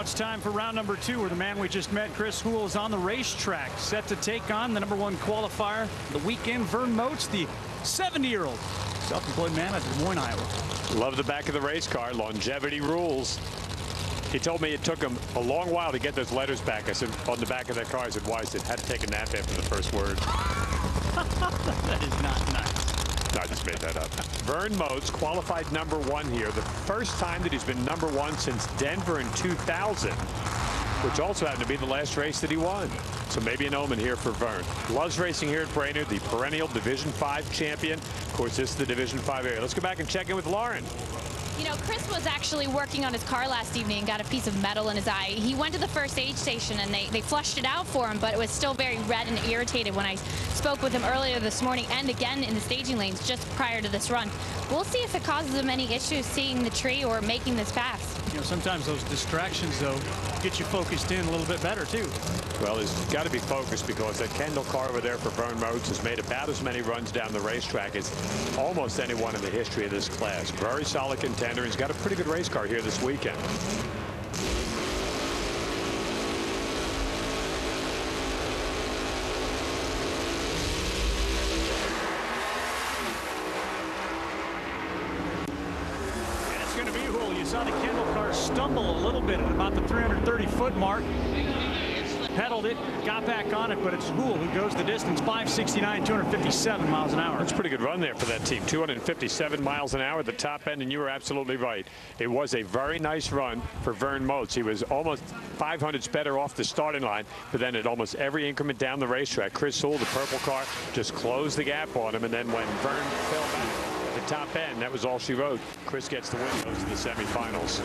Now it's time for round number 2, where the man we just met, Kris Hool, is on the racetrack, set to take on the #1 qualifier of the weekend, Vern Moats, the 70-year-old self-employed man out of Des Moines, Iowa. Love the back of the race car. Longevity rules. He told me it took him a long while to get those letters back. I said, on the back of that car, I said, why? I said, had to take a nap after the first word. That is not nice. No, I just made that up. Vern Moats qualified #1 here. The first time that he's been #1 since Denver in 2000, which also happened to be the last race that he won. So maybe an omen here for Vern. Loves racing here at Brainerd, the perennial Division 5 champion. Of course, this is the Division 5 area. Let's go back and check in with Lauren. You know, Kris was actually working on his car last evening and got a piece of metal in his eye. He went to the first aid station and they flushed it out for him, but it was still very red and irritated when I spoke with him earlier this morning and again in the staging lanes just prior to this run. We'll see if it causes him any issues seeing the tree or making this pass. You know, sometimes those distractions, though, get you focused in a little bit better, too. Well, he's got to be focused because that Kendall car over there for Vern Moats has made about as many runs down the racetrack as almost anyone in the history of this class. Very solid contender. He's got a pretty good race car here this weekend. You saw the Kendall car stumble a little bit at about the 330-foot mark. Pedaled it, got back on it, but it's Hool who goes the distance, 569, 257 miles an hour. That's a pretty good run there for that team, 257 miles an hour at the top end, and you were absolutely right. It was a very nice run for Vern Moats. He was almost 500s better off the starting line, but then at almost every increment down the racetrack, Kris Hool, the purple car, just closed the gap on him, and then when Vern fell back at the top end, that was all she wrote. Kris gets the win, goes to the semifinals.